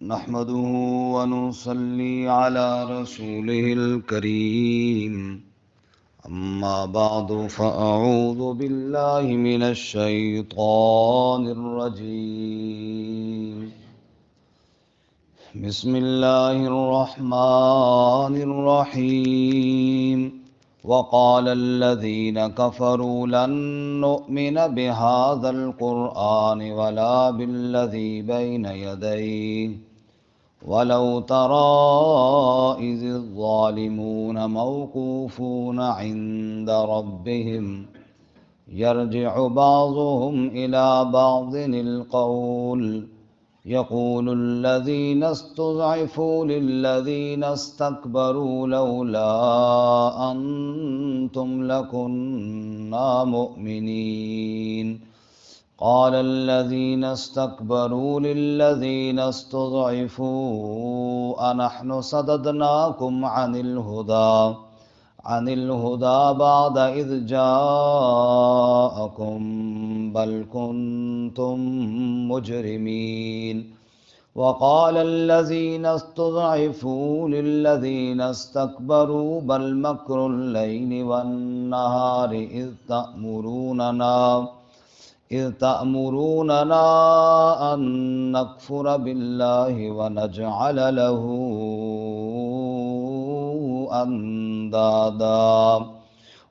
نحمده ونصلي على رسوله الكريم أما بعد فأعوذ بالله من الشيطان الرجيم بسم الله الرحمن الرحيم وقال الذين كفروا لن نؤمن بهذا القرآن ولا بالذي بين يديه ولو ترى إذ الظالمون موقوفون عند ربهم يرجع بعضهم إلى بعض القول يقول الذين استضعفوا للذين استكبروا لولا أنتم لكنا مؤمنين قال الذين استكبروا للذين استضعفوا أنحن صددناكم عن الهدى بعد إذ جاءكم بل كنتم مجرمين وقال الذين استضعفوا للذين استكبروا بل مكر الليل والنهار إذ تأمروننا أن نكفر بالله ونجعل له أندادا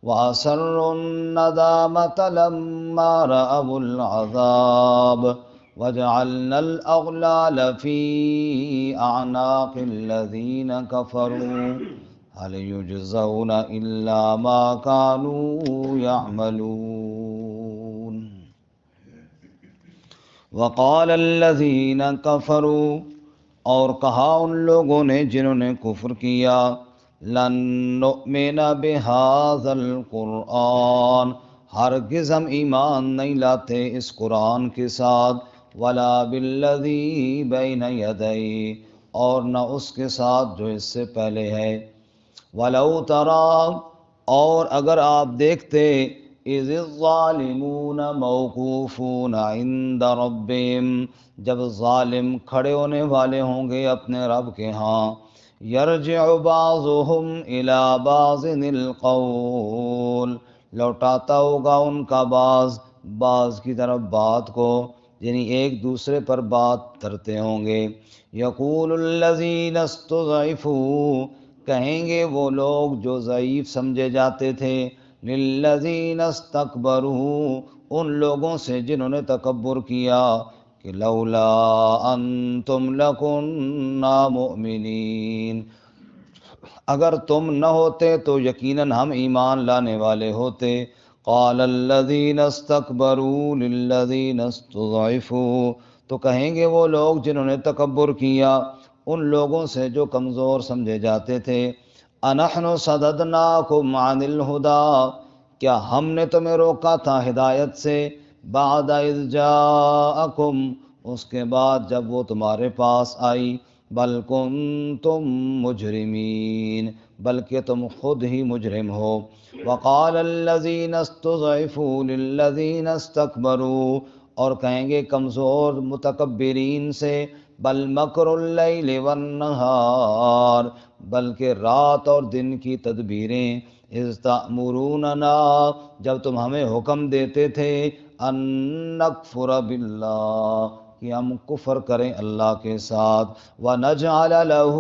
وأسروا الندامة لما رأوا العذاب وجعلنا الأغلال في أعناق الذين كفروا هل يجزون إلا ما كانوا يعملون وقال الذين كفروا اور کہا ان لوگوں نے جنہوں نے کفر کیا لن نؤمن بهذا القرآن ہرگز ہم ایمان نہیں لاتے اس قرآن کے ساتھ ولا بالذی بین یدیہ اور نہ اس کے ساتھ جو اس سے پہلے ہے ولو تری اور اگر آپ دیکھتے اذ الظالمون موقوفون عند ربهم جب ظالم کھڑے ہونے والے ہوں گے اپنے رب کے ہاں یرجع بعضهم الى بعض القول لوٹاتا ہوگا ان کا بعض کی طرف بات کو یعنی ایک دوسرے پر بات کرتے ہوں گے یقول الذین استضعفوا کہیں گے وہ لوگ جو ضعیف سمجھے جاتے تھے للذین استکبروا ان لوگوں سے جنہوں نے تکبر کیا کہ لولا انتم لکننا مؤمنین اگر تم نہ ہوتے تو یقیناً ہم ایمان لانے والے ہوتے قال الذین استکبروا للذین استضعفوا تو کہیں گے وہ لوگ جنہوں نے تکبر کیا ان لوگوں سے جو کمزور سمجھے جاتے تھے انحن صددناکم عن الہدی کیا ہم نے تمہیں روکا تھا ہدایت سے بعد اذ جاءکم اس کے بعد جب وہ تمہارے پاس آئی بل کنتم مجرمین بلکہ تم خود ہی مجرم ہو وقال الذین استضعفوا للذین استکبروا اور کہیں گے کمزور متکبرین سے بل مکر اللیل والنہار بلکہ رات اور دن کی تدبیریں اذ تأمروننا جب تم ہمیں حکم دیتے تھے ان نکفر باللہ کہ ہم کفر کریں اللہ کے ساتھ وَنَجْعَلَ لَهُ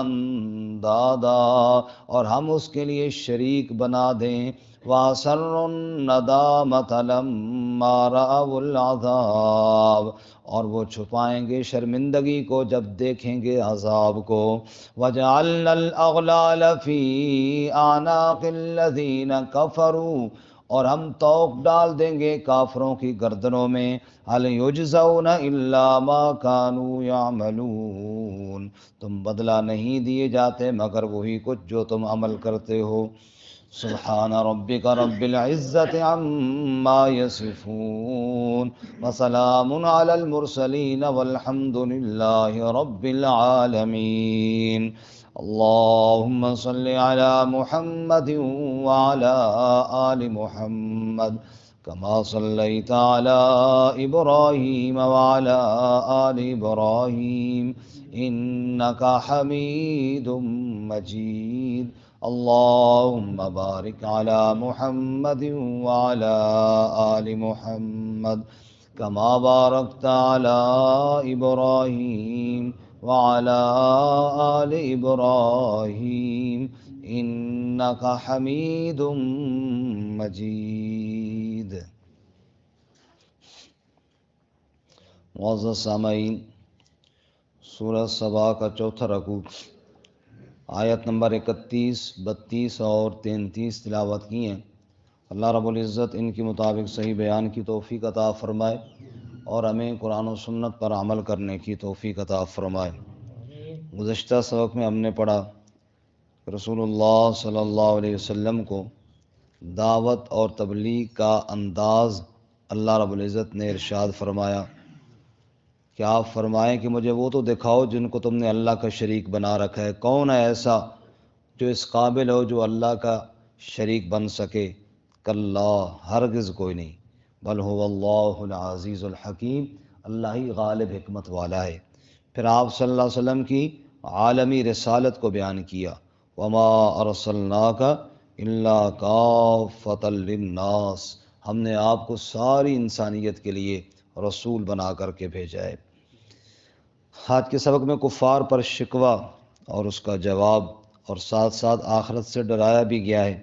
أَنْدَادًا اور ہم اس کے لیے شریک بنا دیں وَأَسَرُّوا النَّدَامَةَ لَمَّا رَأَوُا الْعَذَابَ اور وہ چھپائیں گے شرمندگی کو جب دیکھیں گے عذاب کو وَجَعَلْنَا الْأَغْلَالَ فِي أَعْنَاقِ الَّذِينَ كَفَرُوا اور ہم طوق ڈال دیں گے کافروں کی گردنوں میں هل یجزون الا ما كانوا يعملون تم بدلہ نہیں دیے جاتے مگر وہی کچھ جو تم عمل کرتے ہو سبحان ربک رب العزت عما یصفون وسلام علی المرسلین والحمد للہ رب العالمین اللهم صل على محمد وعلى آل محمد كما صليت على إبراهيم وعلى آل إبراهيم إنك حميد مجيد. اللهم بارك على محمد وعلى آل محمد كما باركت على إبراهيم وعلى آل إبراهيم إنك حميد مجید. معزز سامعین، سورہ سبا کا چوتھا رکوع آیت نمبر 31، 32 اور 33 تلاوت کی ہیں. اللہ رب العزت ان کے مطابق صحیح بیان کی توفیق عطا فرمائے اور ہمیں قرآن و سنت پر عمل کرنے کی توفیق عطا فرمائے. گزشتہ سبق میں ہم نے پڑھا کہ رسول اللہ صلی اللہ علیہ وسلم کو دعوت اور تبلیغ کا انداز اللہ رب العزت نے ارشاد فرمایا کہ آپ فرمائیں کہ مجھے وہ تو دکھاؤ جن کو تم نے اللہ کا شریک بنا رکھا ہے. کون ہے ایسا جو اس قابل ہو جو اللہ کا شریک بن سکے؟ کلا، ہرگز کوئی نہیں. بل هو اللہ العزیز الحکیم، اللہ ہی غالب حکمت والا ہے. پھر آپ صلی اللہ علیہ وسلم کی عالمی رسالت کو بیان کیا. وما ارسلناک الا کافۃ للناس، ہم نے آپ کو ساری انسانیت کے لیے رسول بنا کر کے بھیجا ہے. آج کے سبق میں کفار پر شکوہ اور اس کا جواب، اور ساتھ ساتھ آخرت سے ڈرایا بھی گیا ہے.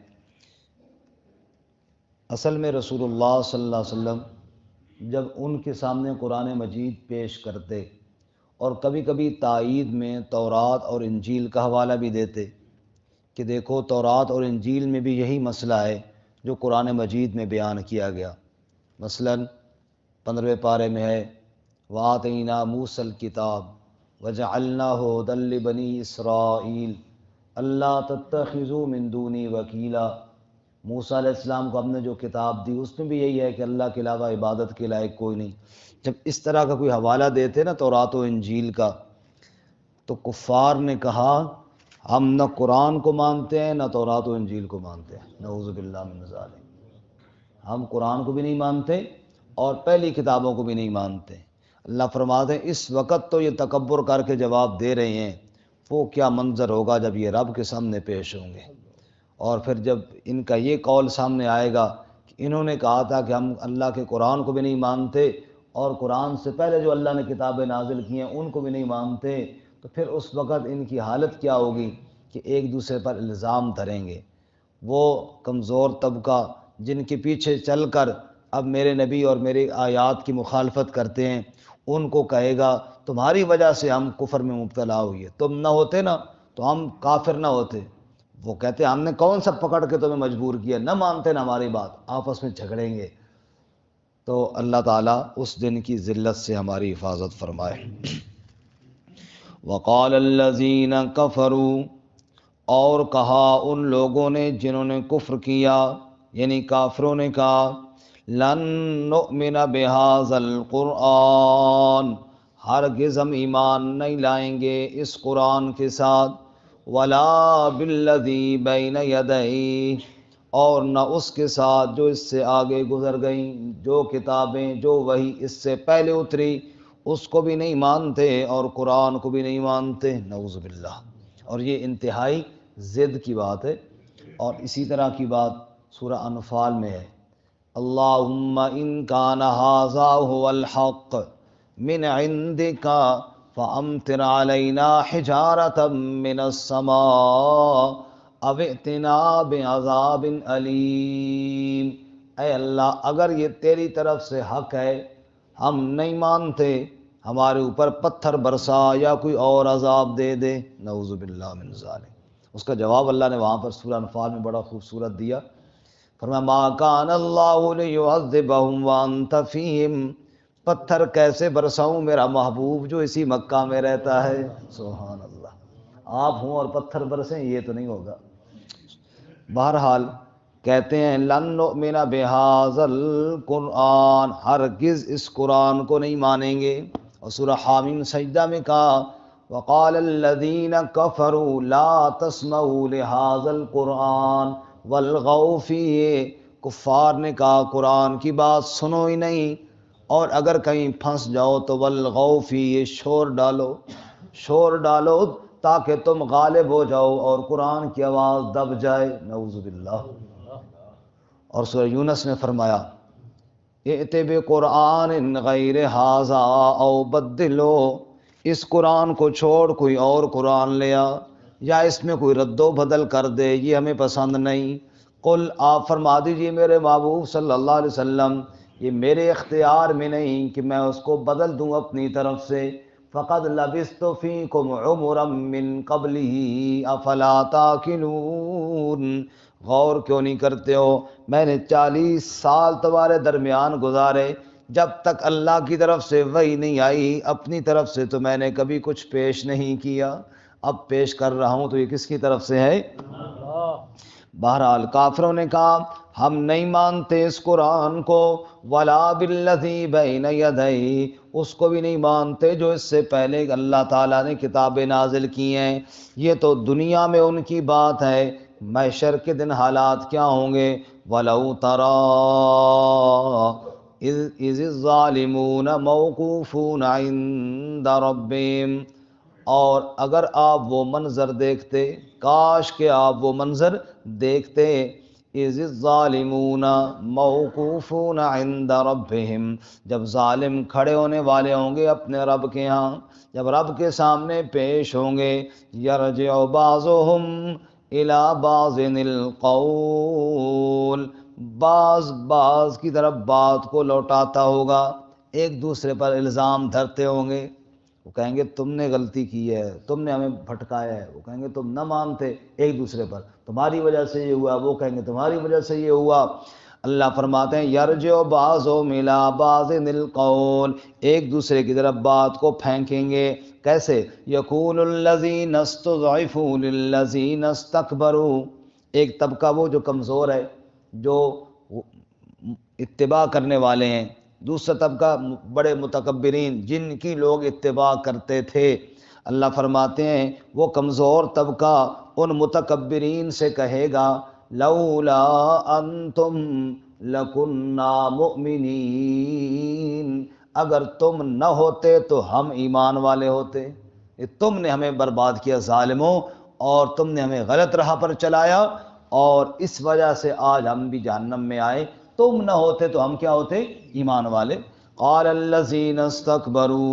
اصل میں رسول اللہ صلی اللہ علیہ وسلم جب ان کے سامنے قرآن مجید پیش کرتے اور کبھی کبھی تائید میں تورات اور انجیل کا حوالہ بھی دیتے کہ دیکھو تورات اور انجیل میں بھی یہی مسئلہ ہے جو قرآن مجید میں بیان کیا گیا. مثلا 15ویں پارے میں ہے وَآتَيْنَا مُوسَى الْكِتَابَ وَجَعَلْنَاهُ هُدًى لِبَنِي إِسْرَائِيلَ أَلَّا تَتَّخِذُوا مِن دُونِي وَكِيلًا. موسیٰ علیہ السلام کو ہم نے جو کتاب دی اس میں بھی یہی ہے کہ اللہ کے علاوہ عبادت کے لائق کوئی نہیں. جب اس طرح کا کوئی حوالہ دیتے نا تورات و انجیل کا، تو کفار نے کہا ہم نہ قرآن کو مانتے ہیں نہ تورات و انجیل کو مانتے ہیں. نعوذ باللہ من ذالک. ہم قرآن کو بھی نہیں مانتے اور پہلی کتابوں کو بھی نہیں مانتے. اللہ فرماتے ہیں اس وقت تو یہ تکبر کر کے جواب دے رہے ہیں، وہ کیا منظر ہوگا جب یہ رب کے سامنے پیش ہوں گے. اور پھر جب ان کا یہ قول سامنے آئے گا کہ انہوں نے کہا تھا کہ ہم اللہ کے قرآن کو بھی نہیں مانتے اور قرآن سے پہلے جو اللہ نے کتابیں نازل کی ہیں ان کو بھی نہیں مانتے، تو پھر اس وقت ان کی حالت کیا ہوگی کہ ایک دوسرے پر الزام دھریں گے. وہ کمزور طبقہ جن کے پیچھے چل کر اب میرے نبی اور میری آیات کی مخالفت کرتے ہیں، ان کو کہے گا تمہاری وجہ سے ہم کفر میں مبتلا ہوئے، تم نہ ہوتے نا تو ہم کافر نہ ہوتے. وہ کہتے ہیں ہم نے کون سا پکڑ کے تمہیں مجبور کیا، نہ مانتے نا ہماری بات، آپس میں جھگڑیں گے. تو اللہ تعالیٰ اس دن کی ذلت سے ہماری حفاظت فرمائے. وقال الذین کفروا، اور کہا ان لوگوں نے جنہوں نے کفر کیا، یعنی کافروں نے کہا لن نؤمن بہذا القرآن، ہرگز ہم ایمان نہیں لائیں گے اس قرآن کے ساتھ، ولا بالذی بین یدیہ، اور نہ اس کے ساتھ جو اس سے آگے گزر گئیں، جو کتابیں جو وہی اس سے پہلے اتری اس کو بھی نہیں مانتے اور قرآن کو بھی نہیں مانتے. نعوذ باللہ. اور یہ انتہائی ضد کی بات ہے. اور اسی طرح کی بات سورہ انفال میں ہے اللہم ان کان ھذا ھو الحق من عندک فامطر علینا حجارۃ من السماء او ائتنا بعذاب علیم. اے اللہ اگر یہ تیری طرف سے حق ہے، ہم نہیں مانتے، ہمارے اوپر پتھر برسا یا کوئی اور عذاب دے دے. نعوذ باللہ من ذالک. اس کا جواب اللہ نے وہاں پر سورہ انفال میں بڑا خوبصورت دیا. فرمایا ما کان اللہ لیعذبہم وانت فیہم، پتھر کیسے برساؤں میرا محبوب جو اسی مکہ میں رہتا ہے. سبحان اللہ. آپ ہوں اور پتھر برسیں یہ تو نہیں ہوگا. بہرحال کہتے ہیں لن نؤمن بہذا القرآن، ہرگز اس قرآن کو نہیں مانیں گے. اور سورہ حامیم سجدہ میں کہا وقال الذین کفروا لا تسمعوا لہذا القرآن والغوا فیہ کفار نے کہا قرآن کی بات سنو ہی نہیں، اور اگر کہیں پھنس جاؤ تو والغوا فیہ، شور ڈالو تاکہ تم غالب ہو جاؤ اور قرآن کی آواز دب جائے، نعوذ باللہ۔ اور سورہ یونس میں فرمایا ائت بقرآن غیر ھذا او بدلو، اس قرآن کو چھوڑ کوئی اور قرآن لیا یا اس میں کوئی رد و بدل کر دے، یہ ہمیں پسند نہیں۔ قل، آپ فرما دیجئے میرے محبوب صلی اللہ علیہ وسلم، یہ میرے اختیار میں نہیں کہ میں اس کو بدل دوں اپنی طرف سے۔ فقد لبثت فیکم عمرا من قبلہ افلا تاکلون، غور کیوں نہیں کرتے ہو، میں نے 40 سال تمہارے درمیان گزارے، جب تک اللہ کی طرف سے وحی نہیں آئی اپنی طرف سے تو میں نے کبھی کچھ پیش نہیں کیا، اب پیش کر رہا ہوں تو یہ کس کی طرف سے ہے؟ بہرحال کافروں نے کہا ہم نہیں مانتے اس قرآن کو، ولا بالذی بین یدیہ، اس کو بھی نہیں مانتے جو اس سے پہلے اللہ تعالیٰ نے کتابیں نازل کی ہیں۔ یہ تو دنیا میں ان کی بات ہے، محشر کے دن حالات کیا ہوں گے؟ وَلَوْ تَرَىٰ اِذِ الظَّالِمُونَ مَوْقُوفُونَ عِندَ رَبِّهِمْ، اور اگر آپ وہ منظر دیکھتے، کاش کہ آپ وہ منظر دیکھتے، اِذِ الظَّالِمُونَ مَوْقُوفُونَ عِندَ رَبِّهِمْ، جب ظالم کھڑے ہونے والے ہوں گے اپنے رب کے ہاں، جب رب کے سامنے پیش ہوں گے، یرجع بعضهم الی بعض القول، بعض کی طرف بات کو لوٹاتا ہوگا، ایک دوسرے پر الزام دھرتے ہوں گے، وہ کہیں گے تم نے غلطی کی ہے، تم نے ہمیں بھٹکایا ہے، وہ کہیں گے تم نہ مانتے ایک دوسرے پر، تمہاری وجہ سے یہ ہوا، وہ کہیں گے تمہاری وجہ سے یہ ہوا۔ اللہ فرماتے ہیں یرجع بعضهم الی بعض القول، ایک دوسرے کی طرف بات کو پھینکیں گے، کیسے؟ یقول الذین استضعفوا للذین استکبروا، ایک طبقہ وہ جو کمزور ہے، جو اتباع کرنے والے ہیں، دوسرا طبقہ بڑے متکبرین جن کی لوگ اتباع کرتے تھے۔ اللہ فرماتے ہیں وہ کمزور طبقہ ان متکبرین سے کہے گا لولا انتم لکنا مؤمنین، اگر تم نہ ہوتے تو ہم ایمان والے ہوتے، یہ تم نے ہمیں برباد کیا ظالموں، اور تم نے ہمیں غلط راہ پر چلایا، اور اس وجہ سے آج ہم بھی جہنم میں آئے، تم نہ ہوتے تو ہم کیا ہوتے؟ ایمان والے۔ قال الذین استکبروا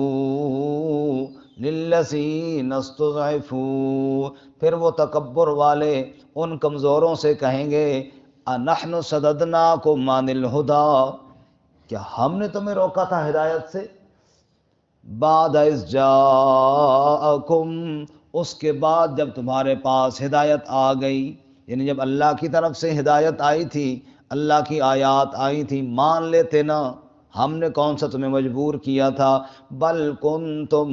للذین استضعفوا، پھر وہ تکبر والے ان کمزوروں سے کہیں گے انحن صددناکم عن الہدی، کیا ہم نے تمہیں روکا تھا ہدایت سے؟ بعد اذ جاءکم، اس کے بعد جب تمہارے پاس ہدایت آ گئی، یعنی جب اللہ کی طرف سے ہدایت آئی تھی، اللہ کی آیات آئی تھی، مان لیتے نا، ہم نے کون سا تمہیں مجبور کیا تھا؟ بل کنتم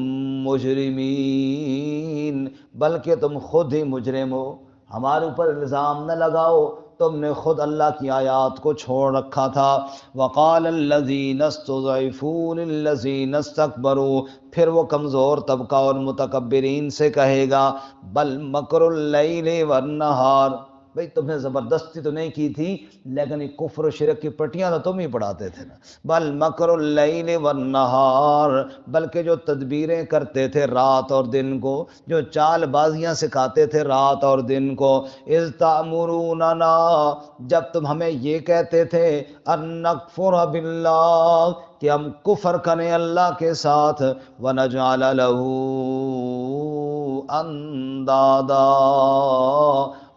مجرمین، بلکہ تم خود ہی مجرم ہو، ہمارے اوپر الزام نہ لگاؤ، تم نے خود اللہ کی آیات کو چھوڑ رکھا تھا۔ وقال الذین استضعفوا للذین استکبروا، پھر وہ کمزور طبقہ اور متکبرین سے کہے گا بل مکر اللیل والنہار، بھئی تمہیں زبردستی تو نہیں کی تھی، لیکن یہ کفر و شرک کی پٹیاں تو تم ہی پڑھاتے تھے نا۔ بل مکر اللیل والنہار، بلکہ جو تدبیریں کرتے تھے رات اور دن کو، جو چال بازیاں سکھاتے تھے رات اور دن کو، اذ تأمروننا، جب تم ہمیں یہ کہتے تھے ان نکفر باللہ، کہ ہم کفر کریں اللہ کے ساتھ، ونجعل لہ اندادا،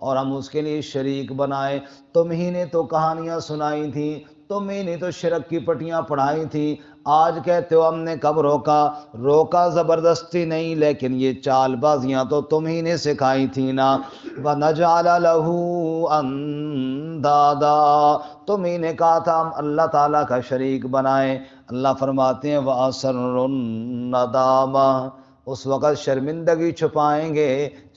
اور ہم اس کے لیے شریک بنائے۔ تم ہی نے تو کہانیاں سنائی تھیں، تم ہی نے تو شرک کی پٹیاں پڑھائی تھیں، آج کہتے ہو ہم نے کب روکا زبردستی نہیں، لیکن یہ چال بازیاں تو تم ہی نے سکھائی تھیں نا۔ وَنَجْعَلَ لَهُ أَندَادًا، تم ہی نے کہا تھا ہم اللہ تعالیٰ کا شریک بنائیں۔ اللہ فرماتے ہیں وَأَسَرُّوا النَّدَامَةَ، اس وقت شرمندگی چھپائیں گے،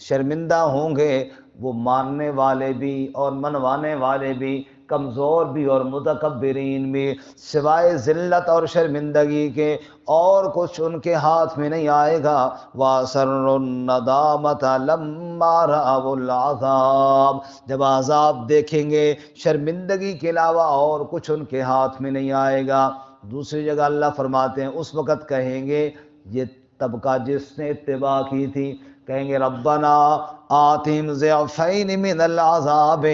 شرمندہ ہوں گے وہ ماننے والے بھی اور منوانے والے بھی۔ کمزور بھی اور متکبرین بھی، سوائے ذلت اور شرمندگی کے اور کچھ ان کے ہاتھ میں نہیں آئے گا۔ وَأَسَرُّوا النَّدَامَةَ لَمَّا رَأَوُا الْعَذَابَ، جب عذاب دیکھیں گے شرمندگی کے علاوہ اور کچھ ان کے ہاتھ میں نہیں آئے گا۔ دوسری جگہ اللہ فرماتے ہیں اس وقت کہیں گے، یہ طبقہ جس نے اتباع کی تھی، کہیں گے ربنا آتہم ضعفین من العذاب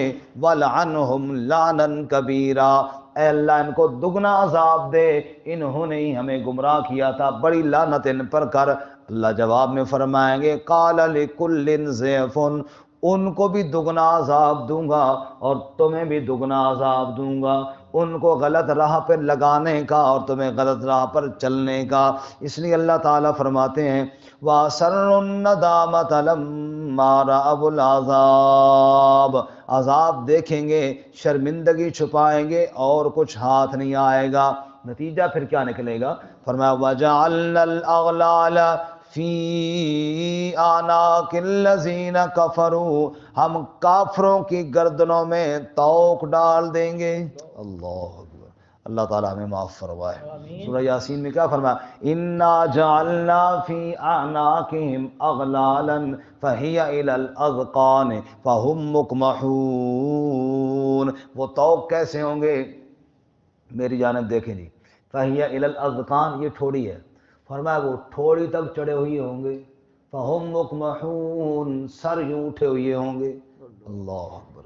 والعنہم لعنا کبیرا، اے اللہ ان کو دگنا عذاب دے، انہوں نے ہی ہمیں گمراہ کیا تھا، بڑی لعنت ان پر کر۔ اللہ جواب میں فرمائیں گے قال لکل ضعف، ان کو بھی دگنا عذاب دوں گا اور تمہیں بھی دگنا عذاب دوں گا، ان کو غلط راہ پر لگانے کا اور تمہیں غلط راہ پر چلنے کا۔ اس لیے اللہ تعالیٰ فرماتے ہیں وَأَسَرُّوا النَّدَامَةَ لَمَّا رَأَوُا الْعَذَابَ، عذاب دیکھیں گے شرمندگی چھپائیں گے اور کچھ ہاتھ نہیں آئے گا۔ نتیجہ پھر کیا نکلے گا؟ فرمایا وَجَعَلْنَا الْأَغْلَالَ فِي أَعْنَاقِ الَّذِينَ كَفَرُوا، ہم کافروں کی گردنوں میں طوق ڈال دیں گے۔ اللہ اکبر، اللہ تعالیٰ ہمیں معاف فرمائے۔ سورہ یاسین میں کیا فرمایا؟ اِنَّا جَعَلْنَا فِي أَعْنَاقِهِمْ أَغْلَالًا فَهِيَ إِلَى الْأَذْقَانِ فَهُمْ مُقْمَحُونَ، وہ طوق کیسے ہوں گے؟ میری جانب دیکھیں جی، فَهِيَ إِلَى الْأَذْقَانِ، یہ ٹھوڑی ہے، فرمایا وہ ٹھوڑی تک چڑھے ہوئے ہوں گے، فَهُمْ مُقْمَحُونَ، سر یوں اٹھے ہوئے ہوں گے۔ اللہ اکبر،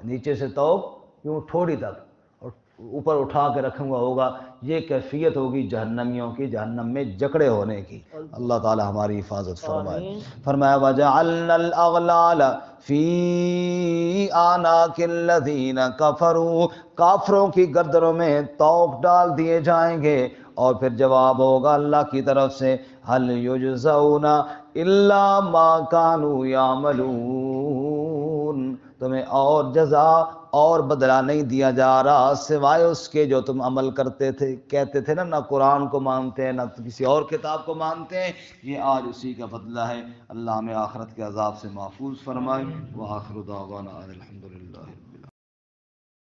نیچے سے طوق یوں ٹھوڑی تک اور اوپر اٹھا کے رکھا ہوا ہوگا، یہ کیفیت ہوگی جہنمیوں کی، جہنم میں جکڑے ہونے کی۔ اللہ تعالی ہماری حفاظت فرمائے۔ فرمایا وَجَعَلْنَا الْأَغْلَالَ فِي أَعْنَاقِ الَّذِينَ كَفَرُوا، کافروں کی گردنوں میں طوق ڈال دیے جائیں گے، اور پھر جواب ہوگا اللہ کی طرف سے هَلْ يُجْزَوْنَ إِلَّا مَا كَانُوا يَعْمَلُونَ، تمہیں اور جزا اور بدلہ نہیں دیا جا رہا سوائے اس کے جو تم عمل کرتے تھے۔ کہتے تھے نا نہ قرآن کو مانتے ہیں نہ کسی اور کتاب کو مانتے ہیں، یہ آج اسی کا بدلہ ہے۔ اللہ ہمیں آخرت کے عذاب سے محفوظ فرمائے۔ وآخر دعوانا الحمدللہ۔